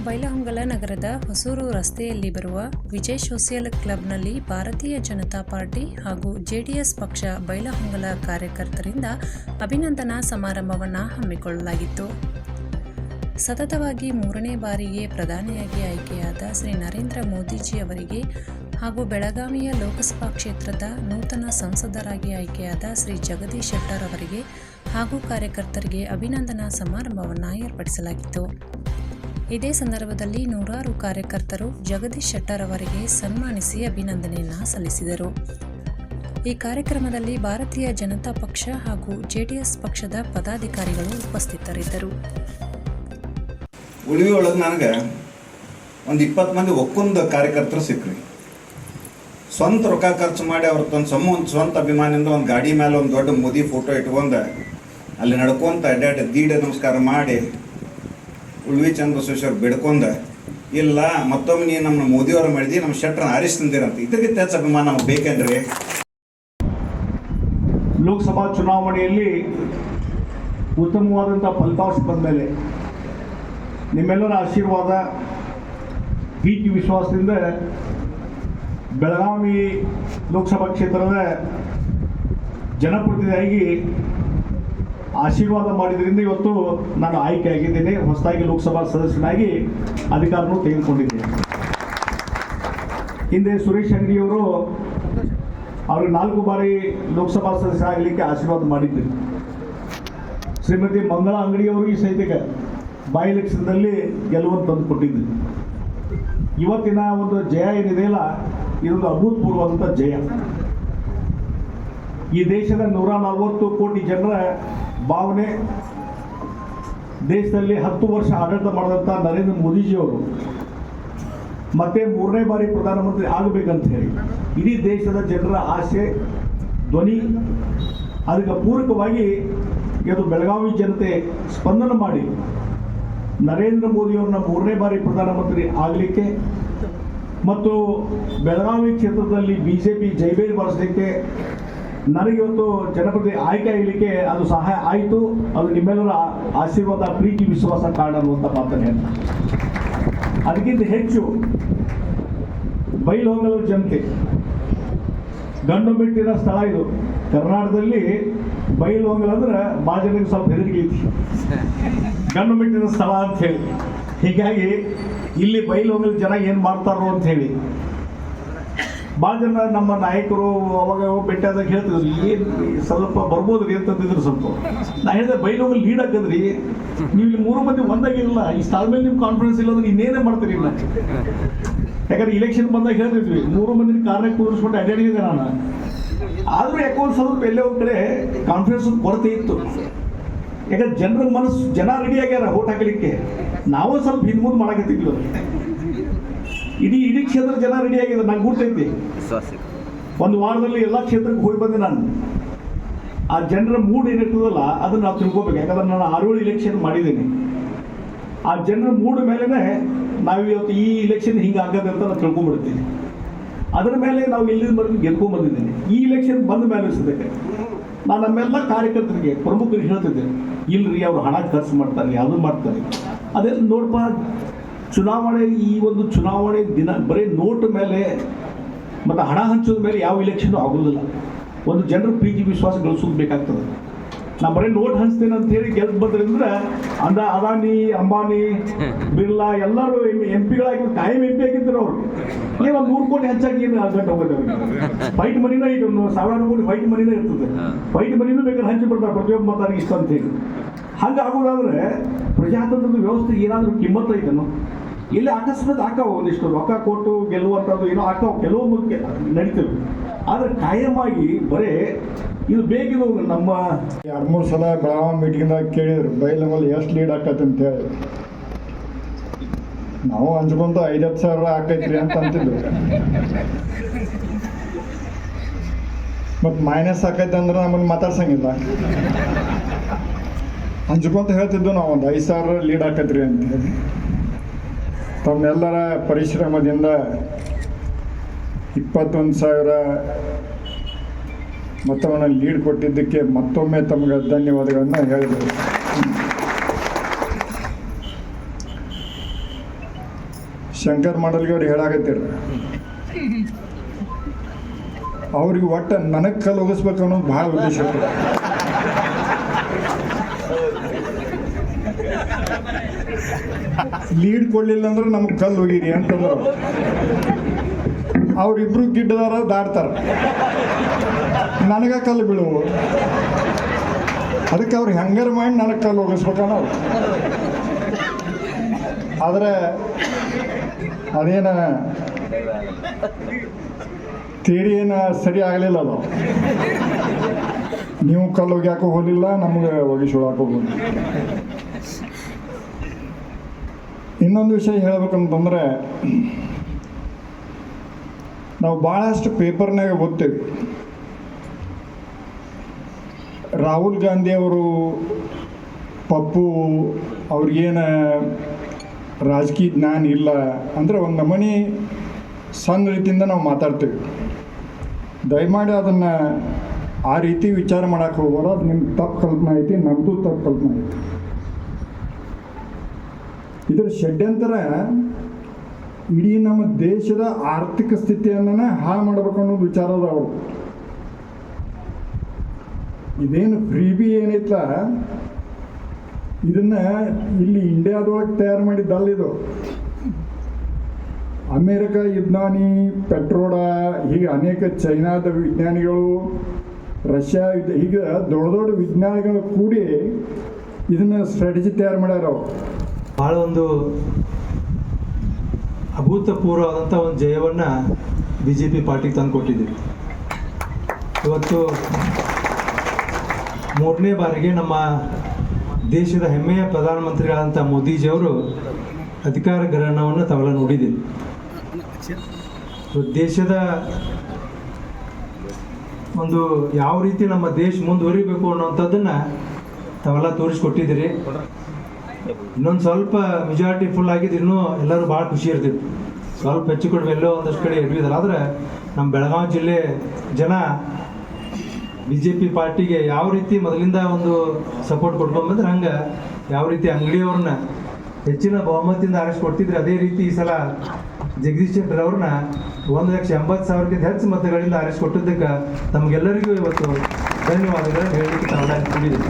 ಬೈಲಹೊಂಗಲ ನಗರದ ಹೊಸೂರು ರಸ್ತೆಯಲ್ಲಿ ಬರುವ ವಿಜಯ್ ಸೋಷಿಯಲ್ ಕ್ಲಬ್ನಲ್ಲಿ ಭಾರತೀಯ ಜನತಾ ಪಾರ್ಟಿ ಹಾಗೂ ಜೆಡಿಎಸ್ ಪಕ್ಷ ಬೈಲಹೊಂಗಲ ಕಾರ್ಯಕರ್ತರಿಂದ ಅಭಿನಂದನಾ ಸಮಾರಂಭವನ್ನು ಹಮ್ಮಿಕೊಳ್ಳಲಾಗಿತ್ತು. ಸತತವಾಗಿ 3ನೇ ಬಾರಿಗೆ ಪ್ರಧಾನಿಯಾಗಿ ಆಯ್ಕೆಯಾದ ಶ್ರೀ ನರೇಂದ್ರ ಮೋದಿಜಿ ಅವರಿಗೆ ಹಾಗೂ ಬೆಳಗಾವಿಯ ಲೋಕಸಭಾ ಕ್ಷೇತ್ರದ ನೂತನ ಸಂಸದರಾಗಿ ಆಯ್ಕೆಯಾದ ಶ್ರೀ ಜಗದೀಶ್ ಶೆಟ್ಟರ್ ಅವರಿಗೆ ಹಾಗೂ ಕಾರ್ಯಕರ್ತರಿಗೆ ಅಭಿನಂದನಾ ಸಮಾರಂಭವನ್ನು ಏರ್ಪಡಿಸಲಾಗಿತ್ತು. ಇದೇ ಸಂದರ್ಭದಲ್ಲಿ ನೂರಾರು ಕಾರ್ಯಕರ್ತರು ಜಗದೀಶ್ ಶೆಟ್ಟರ್ ಅವರಿಗೆ ಸನ್ಮಾನಿಸಿ ಅಭಿನಂದನೆಯನ್ನು ಸಲ್ಲಿಸಿದರು. ಈ ಕಾರ್ಯಕ್ರಮದಲ್ಲಿ ಭಾರತೀಯ ಜನತಾ ಪಕ್ಷ ಹಾಗೂ ಜೆಡಿಎಸ್ ಪಕ್ಷದ ಪದಾಧಿಕಾರಿಗಳು ಉಪಸ್ಥಿತರಿದ್ದರು. ಉಳಿವಿ ಒಳಗೆ ನನಗೆ ಒಂದು 20 ಮಂದಿ ಒಕ್ಕೊಂದು ಕಾರ್ಯಕರ್ತರು ಸಿಕ್ಕ್ರಿ. ಸ್ವಂತ ರೊಕ್ಕ ಖರ್ಚು ಮಾಡಿ ಅವ್ರ ಸ್ವಂತ ಅಭಿಮಾನಿಯಿಂದ ಒಂದು ಗಾಡಿ ಮೇಲೆ ಒಂದು ದೊಡ್ಡ ಮೋದಿ ಫೋಟೋ ಇಟ್ಕೊಂಡು ಅಲ್ಲಿ ನಡ್ಕೊಂತ ಅಡ್ಡಾಡಿ ದೀಡ ನಮಸ್ಕಾರ ಮಾಡಿ ಉಳ್ವಿ ಚಂದ್ರಶೇಖರ್ ಬಿಡ್ಕೊಂಡ ಇಲ್ಲ ಮತ್ತೊಮ್ಮೆ ನೀನು ನಮ್ಮ ಮೋದಿಯವರು ಮಾಡಿದಿ ನಮ್ಮ ಶೆಟ್ಟರ್ನ ಆರಿಸ್ತಿದ್ದೀರಂತ. ಇದಕ್ಕಿಂತ ಹೆಚ್ಚು ಅಭಿಮಾನ ನಮ್ಗೆ ಬೇಕಂದ್ರೆ ಲೋಕಸಭಾ ಚುನಾವಣೆಯಲ್ಲಿ ಉತ್ತಮವಾದಂಥ ಫಲಿತಾಂಶ ಬಂದ ಮೇಲೆ ನಿಮ್ಮೆಲ್ಲರ ಆಶೀರ್ವಾದ ಪ್ರೀತಿ ವಿಶ್ವಾಸದಿಂದ ಬೆಳಗಾವಿ ಲೋಕಸಭಾ ಕ್ಷೇತ್ರದ ಜನಪ್ರತಿನಿಧಿಯಾಗಿ ಆಶೀರ್ವಾದ ಮಾಡಿದ್ರಿಂದ ಇವತ್ತು ನಾನು ಆಯ್ಕೆಯಾಗಿದ್ದೇನೆ. ಹೊಸದಾಗಿ ಲೋಕಸಭಾ ಸದಸ್ಯನಾಗಿ ಅಧಿಕಾರವನ್ನು ತೆಗೆದುಕೊಂಡಿದ್ದೇನೆ. ಹಿಂದೆ ಸುರೇಶ್ ಅಂಗಡಿಯವರು ಅವರು 4 ಬಾರಿ ಲೋಕಸಭಾ ಸದಸ್ಯರಾಗಲಿಕ್ಕೆ ಆಶೀರ್ವಾದ ಮಾಡಿದ್ದರು. ಶ್ರೀಮತಿ ಮಂಗಳಾ ಅಂಗಡಿಯವರಿಗೆ ಸಹಿತ ಬೈ ಎಲೆಕ್ಷನ್ದಲ್ಲಿ ಗೆಲುವನ್ನು ತಂದು ಕೊಟ್ಟಿದ್ದರು. ಇವತ್ತಿನ ಒಂದು ಜಯ ಏನಿದೆಯಲ್ಲ, ಇದೊಂದು ಅಭೂತಪೂರ್ವವಾದಂಥ ಜಯ. ಈ ದೇಶದ 140 ಕೋಟಿ ಜನರ ಭಾವನೆ, ದೇಶದಲ್ಲಿ 10 ವರ್ಷ ಆಡಳಿತ ಮಾಡಿದಂಥ ನರೇಂದ್ರ ಮೋದಿಜಿಯವರು ಮತ್ತೆ 3ನೇ ಬಾರಿ ಪ್ರಧಾನಮಂತ್ರಿ ಆಗಬೇಕಂತ ಹೇಳಿ ಇಡೀ ದೇಶದ ಜನರ ಆಸೆ ಧ್ವನಿ. ಅದಕ್ಕೆ ಪೂರಕವಾಗಿ ಇವತ್ತು ಬೆಳಗಾವಿ ಜನತೆ ಸ್ಪಂದನೆ ಮಾಡಿ ನರೇಂದ್ರ ಮೋದಿಯವ್ರನ್ನ 3ನೇ ಬಾರಿ ಪ್ರಧಾನಮಂತ್ರಿ ಆಗಲಿಕ್ಕೆ ಮತ್ತು ಬೆಳಗಾವಿ ಕ್ಷೇತ್ರದಲ್ಲಿ BJP ಜೈಬೇರಿ ಬಾರಿಸಲಿಕ್ಕೆ ನನಗಿವತ್ತು ಜನಪ್ರತಿನಿಧಿ ಆಯ್ಕೆ ಆಗಲಿಕ್ಕೆ ಅದು ಸಹಾಯ ಆಯಿತು. ಅದು ನಿಮ್ಮೆಲ್ಲರ ಆಶೀರ್ವಾದ ಪ್ರೀತಿ ವಿಶ್ವಾಸ ಕಾರಣ ಅನ್ನುವಂಥ ಮಾತನ್ನು ಹೇಳ್ತಾರೆ. ಅದಕ್ಕಿಂತ ಹೆಚ್ಚು ಬೈಲಹೊಂಗಲ ಜನತೆ ಗಂಡು ಮೆಟ್ಟಿನ ಸ್ಥಳ ಇದು. ಕರ್ನಾಟಕದಲ್ಲಿ ಬೈಲಹೊಂಗಲ ಅಂದ್ರೆ ಭಾಳ ಜನಕ್ಕೆ ಸ್ವಲ್ಪ ಹೆದರಿಕೆ ಐತಿ, ಗಂಡು ಮೆಟ್ಟಿನ ಸ್ಥಳ ಅಂತ ಹೇಳಿ. ಹೀಗಾಗಿ ಇಲ್ಲಿ ಬೈಲಹೊಂಗಲ ಜನ ಏನು ಮಾಡ್ತಾರೋ ಅಂತ ಹೇಳಿ ಭಾಳ ಜನ ನಮ್ಮ ನಾಯಕರು ಅವಾಗ ಭೇಟಿಯಾದಾಗ ಹೇಳ್ತಿದ್ರು, ಏನು ಸ್ವಲ್ಪ ಬರ್ಬೋದು ರೀ ಅಂತಂದಿದ್ರು. ಸ್ವಲ್ಪ ನಾ ಹೇಳಿದೆ ಬೈಲಹೊಂಗಲ ಲೀಡ್ ಹಾಕಿದ್ರಿ, ನೀವು ಇಲ್ಲಿ 3 ಮಂದಿ ಒಂದಾಗಿರಲ್ಲ, ಈ ಸ್ಥಳ ಮೇಲೆ ನಿಮ್ಮ ಕಾನ್ಫಿಡೆನ್ಸ್ ಇಲ್ಲ ಅಂದ್ರೆ ಇನ್ನೇನೇ ಮಾಡ್ತೀರಿ ಇಲ್ಲ. ಯಾಕಂದ್ರೆ ಇಲೆಕ್ಷನ್ ಬಂದಾಗ ಹೇಳ್ತಿದ್ವಿ 3 ಮಂದಿನ ಕಾರ್ಯ ಕೂರಿಸ್ಕೊಂಡು ಅಡ್ಡಾಡಿದೆ ನಾನು. ಆದರೂ ಯಾಕೋ ಒಂದು ಸ್ವಲ್ಪ ಎಲ್ಲೇ ಒಂದು ಕಡೆ ಕಾನ್ಫಿಡೆನ್ಸ್ ಕೊರತೆ ಇತ್ತು. ಯಾಕಂದ್ರೆ ಜನರ ಮನಸ್ಸು, ಜನ ರೆಡಿ ಆಗ್ಯಾರ ಓಟ್ ಹಾಕಲಿಕ್ಕೆ. ನಾವು ಸ್ವಲ್ಪ ಹಿಂದೆ ಮಾಡಕತ್ತಿದ್ವಿ. ಇಡೀ ಕ್ಷೇತ್ರ ಜನ ರೆಡಿ ಆಗಿದೆ, ನಂಗೆ ಗುರ್ತೈತಿ. ಒಂದು ವಾರದಲ್ಲಿ ಎಲ್ಲ ಕ್ಷೇತ್ರಕ್ಕೆ ಹೋಗಿ ಬಂದೆ ನಾನು. ಆ ಜನರ ಮೂಡ್ ಏನಿರ್ತದಲ್ಲ ಅದನ್ನು ನಾವು ತಿಳ್ಕೊಬೇಕು. ಯಾಕಂದ್ರೆ ನಾನು 6 ಇಲೆಕ್ಷನ್ ಮಾಡಿದ್ದೀನಿ. ಆ ಜನರ ಮೂಡ್ ಮೇಲೇ ನಾವು ಇವತ್ತು ಈ ಇಲೆಕ್ಷನ್ ಹಿಂಗೆ ಆಗದೆ ಅಂತ ನಾನು ತಿಳ್ಕೊಂಡ್ಬಿಡ್ತೀನಿ. ಅದರ ಮೇಲೆ ನಾವು ಇಲ್ಲಿಂದ ಗೆದ್ಕೊಂಡ್ಬಂದಿದ್ದೀನಿ. ಈ ಇಲೆಕ್ಷನ್ ಬಂದ ಮೇಲೆ ಅನಿಸೋದಕ್ಕೆ ನಾನು ನಮ್ಮೆಲ್ಲ ಕಾರ್ಯಕರ್ತರಿಗೆ ಪ್ರಮುಖರಿಗೆ ಹೇಳ್ತಿದ್ದೆ, ಇಲ್ಲರಿ ಅವ್ರು ಹಣ ಖರ್ಚು ಮಾಡ್ತಾರೆ, ಅದು ಮಾಡ್ತಾರೆ. ಅದೆಲ್ಲ ನೋಡಪ್ಪ, ಚುನಾವಣೆ ಈ ಒಂದು ಚುನಾವಣೆ ದಿನ ಬರೀ ನೋಟ್ ಮೇಲೆ ಮತ್ತು ಹಣ ಹಂಚೋದ ಮೇಲೆ ಯಾವ ಇಲೆಕ್ಷನ್ ಆಗೋದಿಲ್ಲ. ಒಂದು ಜನರ ಪ್ರೀತಿ ವಿಶ್ವಾಸ ಗಳಿಸೋದು ಬೇಕಾಗ್ತದೆ. ನಾನು ಬರೀ ನೋಟ್ ಹಂಚ್ತೇನೆ ಅಂತ ಹೇಳಿ ಗೆದ್ದು ಬಂದ್ರಿಂದ ಅದಾನಿ, ಅಂಬಾನಿ, ಬಿರ್ಲಾ ಎಲ್ಲರೂ MP ಕಾಯಂ MP ಆಗಿದ್ರು. ಅವರು ನೀವು ಒಂದು 100 ಕೋಟಿ ಹಂಚಾಗಿ ಏನು ಗಂಟೆ ಹೋಗೋದು ಫೈಟ್ ಮನಿನ, ಈಗ 1000 ಕೋಟಿ ಫೈಟ್ ಮನಿನ ಇರ್ತದೆ. ಫೈಟ್ ಮನಿನೂ ಬೇಕಾದ್ರೆ ಹಂಚಿ ಬಿಡ್ತಾರೆ ಪ್ರತಿಯೊಬ್ಬ ಮತಾರಿಗೆ ಇಷ್ಟ ಅಂತ ಹೇಳಿ. ಹಂಗೆ ಆಗೋದಾದ್ರೆ ಪ್ರಜಾತಂತ್ರದ ವ್ಯವಸ್ಥೆ ಏನಾದರೂ ಕಿಮ್ಮತ್ತು ಐತನೋ? ಇಲ್ಲಿ ಅಕಸ್ಮಾತ್ ಹಾಕವು ಒಂದಿಷ್ಟು ರೊಕ್ಕ ಕೊಟ್ಟು ಗೆಲ್ಲುವಂಥದ್ದು ಏನೋ ಹಾಕವು, ಕೆಲವು ಮುಖ್ಯ ನಡೀತವೆ. ಆದರೆ ಕಾಯಮಾಗಿ ಬರೀ ಇದು ಬೇಕಿದು. ನಮ್ಮ 2-3 ಸಲ ಬೆಳಗಾವಿ ಮೀಟಿಂಗ್ದಾಗ ಕೇಳಿದ್ರು ಬೈಲಹೊಂಗಲ ಎಷ್ಟು ಲೀಡ್ ಆಕೈತೆ ಅಂತ ಹೇಳಿ. ನಾವು ಹಂಚ್ಕೊಂತ 5-10 ಸಾವಿರ ಆಕೈತ್ರಿ ಅಂತ ಅಂತಿದ್ವಿ. ಮತ್ತು ಮೈನಸ್ ಆಕೈತೆ ಅಂದ್ರೆ ನಮ್ಮನ್ನು ಮಾತಾಡ್ಸಂಗಿಲ್ಲ. ಹಂಚ್ಕೊಂತ ಹೇಳ್ತಿದ್ವು ನಾವು, ಒಂದು 5 ಸಾವಿರ ಲೀಡ್ ಆಕೈತ್ರಿ ಅಂತ ಹೇಳಿ. ತಮ್ಮೆಲ್ಲರ ಪರಿಶ್ರಮದಿಂದ 21,000 ಮತವನ್ನು ಲೀಡ್ ಕೊಟ್ಟಿದ್ದಕ್ಕೆ ಮತ್ತೊಮ್ಮೆ ತಮಗೆ ಧನ್ಯವಾದಗಳನ್ನು ಹೇಳಿದರು. ಶಂಕರ್ ಮಾಡಲ್ಗೆ ಅವ್ರು ಹೇಳಾಕತ್ತೀರ ಅವ್ರಿಗೆ ಒಟ್ಟು ನನಗೆ ಕಲ್ಲು ಹೋಗಿಸ್ಬೇಕು ಅನ್ನೋದು ಭಾಳ ಉದ್ದೇಶ ಇರ್ತದೆ. ಲೀಡ್ ಕೊಡಲಿಲ್ಲ ಅಂದ್ರೆ ನಮ್ಗೆ ಕಲ್ಲು ಹೋಗಿರಿ ಅಂತಂದ್ರು ಅವ್ರಿಬ್ರು ಗಿಡ್ಡದಾರ ದಾಡ್ತಾರ, ನನಗೆ ಕಲ್ಲು ಬೀಳುವು. ಅದಕ್ಕೆ ಅವ್ರು ಹೆಂಗಾರ ಮಾಡಿ ನನಗೆ ಕಲ್ಲು ಹೋಗಿಸ್ಬೇಕನ್ನೋ. ಆದರೆ ಅದೇನ ತೇರಿ ಏನು ಸರಿ ಆಗಲಿಲ್ಲ ಅದು. ನೀವು ಕಲ್ಲು ಒಗ್ಯಾಕೋ ಹೋಗಲಿಲ್ಲ, ನಮಗೆ ಒಗಿಸೋಳಾಕೋ ಹೋಗಿಲ್ಲ. ಇನ್ನೊಂದು ವಿಷಯ ಹೇಳ್ಬೇಕಂತಂದ್ರೆ, ನಾವು ಭಾಳಷ್ಟು ಪೇಪರ್ನಾಗ ಓದ್ತೇವೆ ರಾಹುಲ್ ಗಾಂಧಿ ಅವರು ಪಪ್ಪು ಅವ್ರಿಗೇನು ರಾಜಕೀಯ ಜ್ಞಾನ ಇಲ್ಲ ಅಂದರೆ ಒಂದು ನಮೂನಿ ಸಣ್ಣ ರೀತಿಯಿಂದ ನಾವು ಮಾತಾಡ್ತೇವೆ. ದಯಮಾಡಿ ಅದನ್ನು ಆ ರೀತಿ ವಿಚಾರ ಮಾಡೋಕ್ಕೆ ಹೋಗೋರು. ಅದು ನಿಮ್ಗೆ ತಪ್ಪು ಕಲ್ಪನೆ ಐತಿ, ನಮ್ಮದು ತಪ್ಪು ಕಲ್ಪನೆ ಐತಿ. ಇದರ ಷಡ್ಯಂತರ ಇಡೀ ನಮ್ಮ ದೇಶದ ಆರ್ಥಿಕ ಸ್ಥಿತಿಯನ್ನ ಹಾಳು ಮಾಡ್ಬೇಕು ಅನ್ನೋದು ವಿಚಾರ ಅದ ಅವರು. ಇದೇನು ಫ್ರೀಬಿ ಏನೈತಲ್ಲ, ಇದನ್ನ ಇಲ್ಲಿ ಇಂಡಿಯಾದೊಳಗೆ ತಯಾರು ಮಾಡಿದ್ದಲ್ಲ. ಇದು ಅಮೇರಿಕ ವಿಜ್ಞಾನಿ ಪೆಟ್ರೋಡ, ಹೀಗೆ ಅನೇಕ ಚೈನಾದ ವಿಜ್ಞಾನಿಗಳು, ರಷ್ಯಾ ಹೀಗೆ ದೊಡ್ಡ ದೊಡ್ಡ ವಿಜ್ಞಾನಿಗಳು ಕೂಡಿ ಇದನ್ನ ಸ್ಟ್ರಾಟಜಿ ತಯಾರು ಮಾಡ್ಯಾರ ಅವರು. ಭಾಳ ಒಂದು ಅಭೂತಪೂರ್ವವಾದಂಥ ಒಂದು ಜಯವನ್ನು BJP ಪಾರ್ಟಿಗೆ ತಂದು ಕೊಟ್ಟಿದ್ದೀವಿ. ಇವತ್ತು 3ನೇ ಬಾರಿಗೆ ನಮ್ಮ ದೇಶದ ಹೆಮ್ಮೆಯ ಪ್ರಧಾನಮಂತ್ರಿಗಳಾದಂಥ ಮೋದಿಜಿಯವರು ಅಧಿಕಾರ ಗ್ರಹಣವನ್ನು ತಾವೆಲ್ಲ ನೋಡಿದ್ದೀರಿ. ದೇಶದ ಒಂದು ಯಾವ ರೀತಿ ನಮ್ಮ ದೇಶ ಮುಂದುವರಿಬೇಕು ಅನ್ನೋವಂಥದ್ದನ್ನು ತಾವೆಲ್ಲ ತೋರಿಸ್ಕೊಟ್ಟಿದ್ದೀರಿ. ಇನ್ನೊಂದು ಸ್ವಲ್ಪ ಮೆಜಾರಿಟಿ ಫುಲ್ ಆಗಿದ್ದು ಇನ್ನೂ ಎಲ್ಲರೂ ಭಾಳ ಖುಷಿ ಇರ್ತಿದ್ರು. ಸ್ವಲ್ಪ ಹೆಚ್ಚು ಕಡಿಮೆ ಎಲ್ಲೋ ಒಂದಷ್ಟು ಕಡೆ ಎಡವಿದ್ರು. ಆದರೆ ನಮ್ಮ ಬೆಳಗಾವಿ ಜಿಲ್ಲೆ ಜನ BJP ಪಾರ್ಟಿಗೆ ಯಾವ ರೀತಿ ಮೊದಲಿಂದ ಒಂದು ಸಪೋರ್ಟ್ ಕೊಟ್ಕೊಂಡ್ಬಂದ್ರೆ ಹಂಗೆ ಯಾವ ರೀತಿ ಅಂಗಡಿಯವ್ರನ್ನ ಹೆಚ್ಚಿನ ಬಹುಮತದಿಂದ ಆರಿಸಿ ಕೊಡ್ತಿದ್ರೆ, ಅದೇ ರೀತಿ ಈ ಸಲ ಜಗದೀಶ್ ಶೆಟ್ಟರ್ ಅವ್ರನ್ನ 1,80,000ಕ್ಕಿಂತ ಹೆಚ್ಚು ಮತಗಳಿಂದ ಆರಿಸಿ ಕೊಟ್ಟಿದ್ದಕ್ಕೆ ನಮಗೆಲ್ಲರಿಗೂ ಇವತ್ತು ಧನ್ಯವಾದಗಳನ್ನು ಹೇಳಲಿಕ್ಕೆ ತಾವೆಲ್ಲ ಕೂಡಿದ್ದೀವಿ.